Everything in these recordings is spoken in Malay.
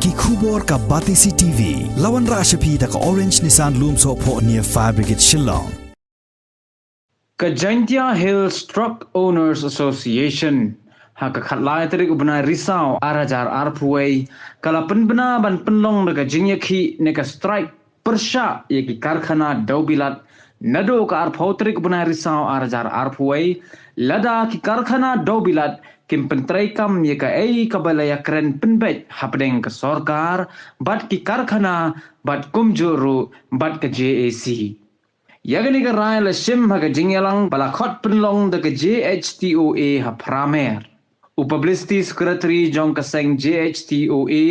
ki khubor ka Batisi TV lawan ra shapi da ka Orange Nissan Lumso pho near Fire Brigade Shillong. Kajaintia Hills Truck Owners Association haka khatlai tarik ubna risau arajar arpuai kala penbena ban penlong daga jinyaki neka strike persha yaki karkhana daubilat nado ka arpau tarik ubna risau arajar arpuai lada ki karkhana daubilat kim pentrai kam yaka ei kabalaya kren penbet hapdeng ke sorkar bat ki karkhana bat kumjuru bat ke JAC Yagani ka rai la sim ha ka jingyalang balakot penlong da ka JHTOA ha pramer. Publicity Secretary Jong Kaseng JHTOA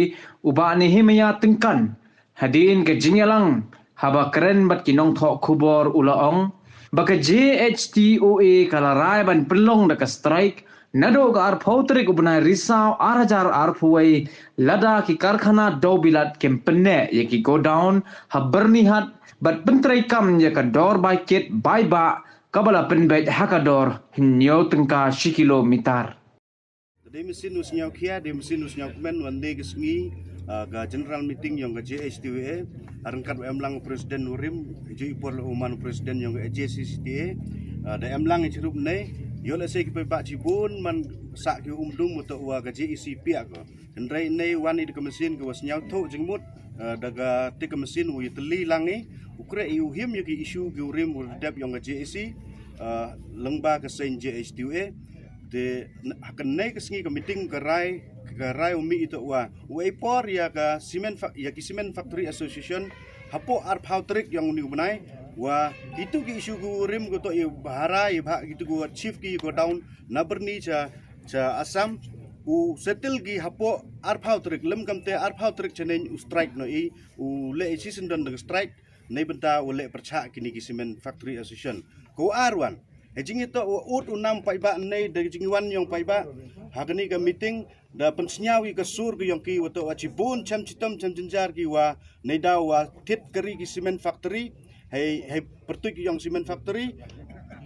uba ni himaya tengkan. Hadin ka jingyalang haba keren bat kinong thok kubor ulaong. Baka JHTOA kala rai ban penlong da ka strike. Nado ka arpautrik ubunay risau arajar arpuay lada ki karkhana daubilat kempene yaki go down ha bernihat bat pentrai kam ya ka dor by kit by ba kabala penbet hakador hinyo tengka kilometer. Di mesin usnyau kia di mesin usnyau kemen wande kesngi ga general meeting yang ga JHTWA arengkat emlang presiden Nurim ju ipor uman presiden yang ga JCCTA da emlang cirup nei yo la se ki pak cibun man sak ki umdum untuk wa ga JEC pia ko ndrai nei wani di mesin ga wasnyau tho jengmut daga ti mesin wi teli langi ukre iu him yuki isu gi urim urdap yang ga JEC lengba ka sen JHTWA de akan naik ke sini ke meeting ke rai umi itu wa ipor ya ke semen ya ki semen factory association hapo arpautrik yang uni benai wa itu ki isu gu rim go to bahara ba gitu go chief ki go down na berni cha asam u settle gi hapo arpautrik lem kamte arpautrik chenen u strike no i u le season don de strike nei benta u le percha kini ki semen factory association ko arwan Ejing itu ut unam paiba nei dari jingiwan yang paiba hagani ka meeting da pensnyawi ka sur ki yang ki wato wacibun cham citam cham jenjar ki wa nei da wa tit keri ki cement factory hai pertu ki yang cement factory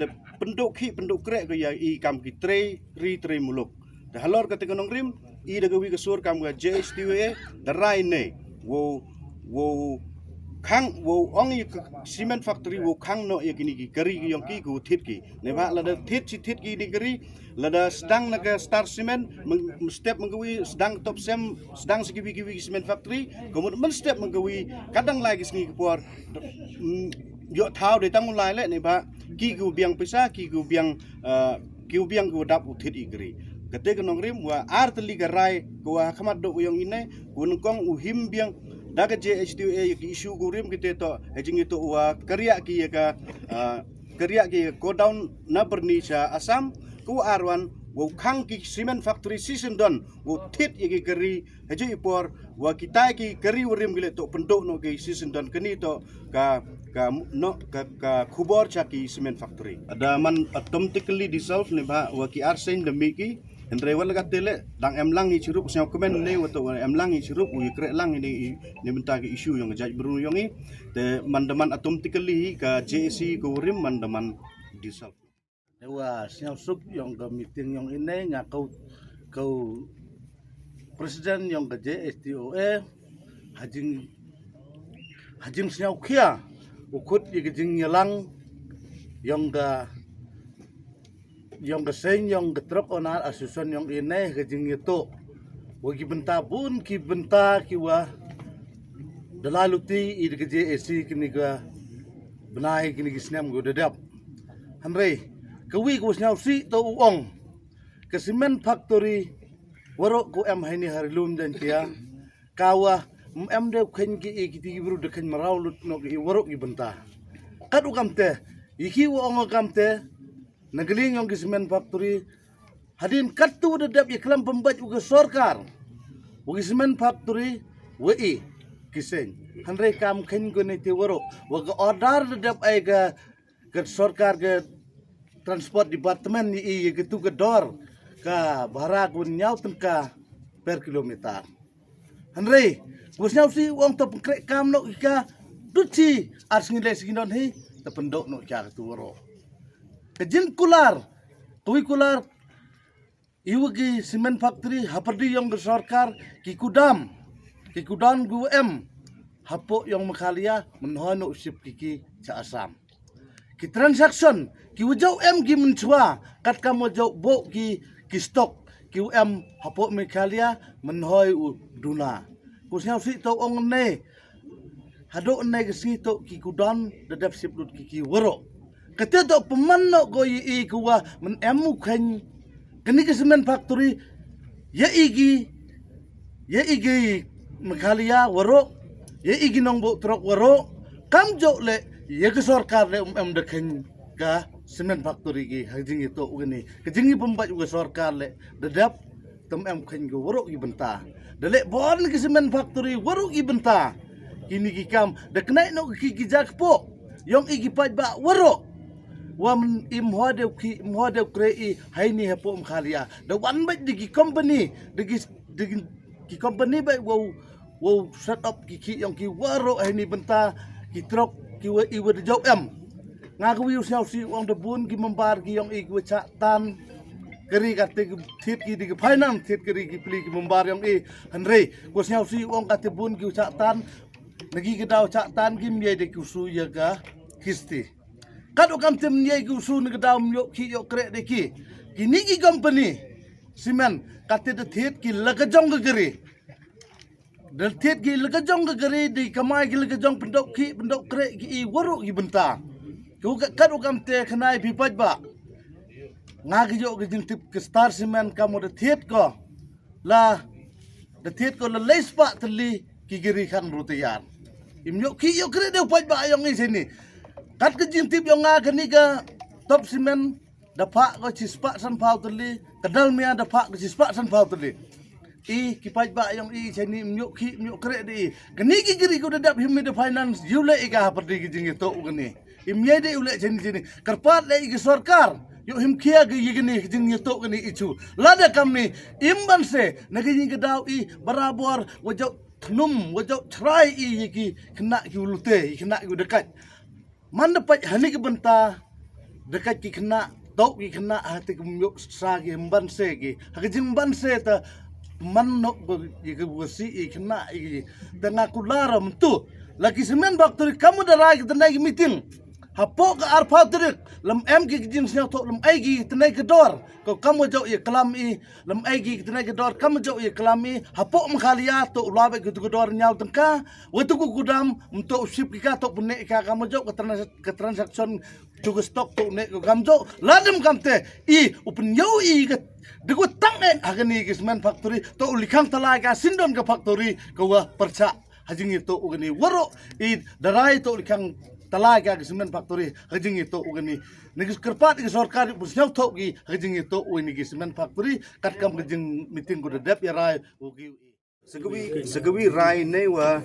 da penduk krek ki ya i kam ki tre muluk da halor ka tegonong rim i da wi ka sur kam ga JHTWA da rai nei wo khang wo ong yi cement factory wo khang no yakini ki kari ki yong ki ku thit ki ne ba la da thit ki ni kari la da sedang naga star cement step menggawi sedang top sem sedang segi cement factory kemudian step menggawi kadang lagi sengi kepuar yo thau de tang lai le ne ba ki ku biang pesa ki ku biang ku dap uthit i kari kate kanong rim wa artli garai ko khamat do yong ine kun kong uhim biang daga JHTWA ki isu gurim kita to ejing itu wa karya ki go down na berni cha asam ku arwan wo khang ki cement factory season don wo tit ki kari eji ipor wa kita ki kari urim gile to penduk no ki season don keni to ka khubor cha ki cement factory ada man automatically dissolve ne ba wa ki arsen demi ki Andre wala katele dang emlang i cirup siang komen ne wato emlang i cirup u krek lang ini benta ke isu yang jaj beru yang i te mandaman automatically ka JEC ko rim mandaman disal wa siang sup yang ke meeting yang ini ngakau kau presiden yang ke JHTOA hajing siang kia ukut i jing nyelang yang ke sen yang getruk onar asusun yang ini kejing itu wagi benta pun ki benta ki wa dalaluti i de JEC kini ga benai kini gisnam go dedap hamre kawi go snau si to uong ke cement factory warok ko em haini harlum dan tia kawa em de khen ki kiti bru de khen marau lut no ki warok ki benta kad ukamte iki uong ukamte Nagaling yang cement factory hadin katu dedap iklam pembat uga sorkar uga cement factory wei kiseng hanre kam khen gone te waro waga order dedap ai ga sorkar ga transport department ni gitu ke dor ka barak gun nyau tengka per kilometer hanre busnyau si wong to pengkrek kam no ika duci ars ngile sigindon hi te pendok no ika tu waro Kejin kular iwagi cement factory haperdi yang sorkar ki kudam kikudan gu hapo yang makalia menhono sip kiki ca Asam. Ki transaction ki wajau ki menchua kat kamu jau bo ki stok ki hapo makalia menhoi u duna. Kusnya si to ong ne hado ne kesi to ki kudan dadap sip lut kiki woro. Kata to pemanno go i kuwa men khen kini ke semen factory ya igi makalia woro ya igi nong bo truk waro kam jo le ya ke sarkar le de khen ka semen factory gi hajing itu ugani kejingi pembat juga sarkar le dedap tem khen go waro gi benta dele bon ke semen factory waro gi benta kini gi kam de knai no ki jakpo yong igi pat ba waro wam imhode krei haini hapo mkhalia the one bit digi company digi company ba wo set up ki yang ki waro haini benta ki truk ki iwe de jau ngaku siau si wong de bun ki membar ki yang iwe chak tan keri kate thit ki digi finance thit keri ki pli ki membar yang henry ko siau si wong kate bun ki chak tan nagi ki dau chak tan ki mye de kusu ya ga kisti kado kam tem nyai gusu ne gadam yo ki yo krek de ki kini ki company simen kate de thet ki lagajong gari de thet ki lagajong gari di kamai ki lagajong pendok krek ki i waro ki benta ku kado kam te khnai bipaj ba ngagi yo ki jintip ke star simen kamu de thet ko la lespa teli ki giri kan rutian imyo ki yo krek de paj ba yang ni sini kat ke jintip yang ngagani ke top simen dapat ko cispak san pau teli kedal mia dapat ko cispak san pau teli kipaj ba yang sini myuk krek di gani ki giri ko dadap himi de finance yule ika perdi ki jingi to gani imye de ule sini kerpat le ki sarkar yo him kia ki gini jingi to gani ichu lada kamni imban se nagi jingi daw barabor wajau num wajau try ki kena ki ulute kena ki dekat man dapat hani ke benta dekat ki kena tok ki kena hati ke myuk sa ki mban se ki hajing mban se ta man nok ki wasi kena ki tengah kulara mentu lagi semen baktori kamu darai ki tenai ki meeting hapo ke arfa trik lam ki jing siang tok lam ai ki tenai ke dor ko kamu jau ye kelam lam ai ki tenai ke dor kamu jau ye kelam hapo mkhalia to ulabe ke dor nyau tengka wetu ku gudam untuk ship ka tok punek ka kamu jau ke transaction juga stok tok nek kamu jau ladem kamte upen yo ke degu tang agani ki semen factory to ulikang talaga sindon ke factory ko wa perca hajing itu ugani waro darai to ulikang talaga ke semen factory hajing itu ugani negis kerpat ke sarkar busnyau tok gi hajing itu ugani ki semen factory kat kam hajing meeting ko dep ya rai ugi Segawi rai ne wa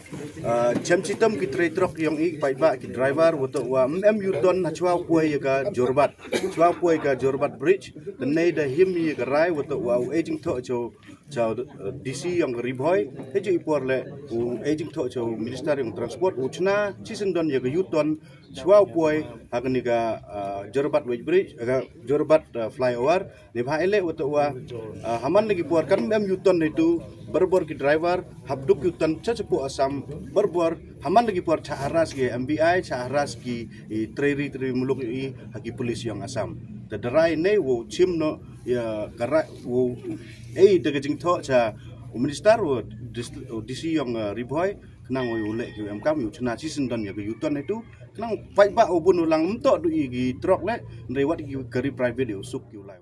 chamchitam ki tray truck yang pai ba ki driver wato wa yuton chwa puai ka jorbat bridge dan ne da him ye ka rai wato wa aging to chao DC yang riboy heju ipor le aging to chao minister yang transport uchna chisen don ye ka yuton chwa puai hakni ka jorbat bridge ka jorbat flyover ne bha ele wato wa haman lagi puar kan yuton itu berbor ki driver habduk yutan cacepu Asam berbor haman lagi puar caharas ki MBI caharas ki tri muluk haki polis yang Asam tadarai ne wo chim no ya kara wo de jing tho cha minister wo DC yang riboy kenang wo ule ki MK yu chna chi sindan ya yutan itu kenang pai ba obun ulang mentok du gi trok le rewat ki kari private usuk ki ulai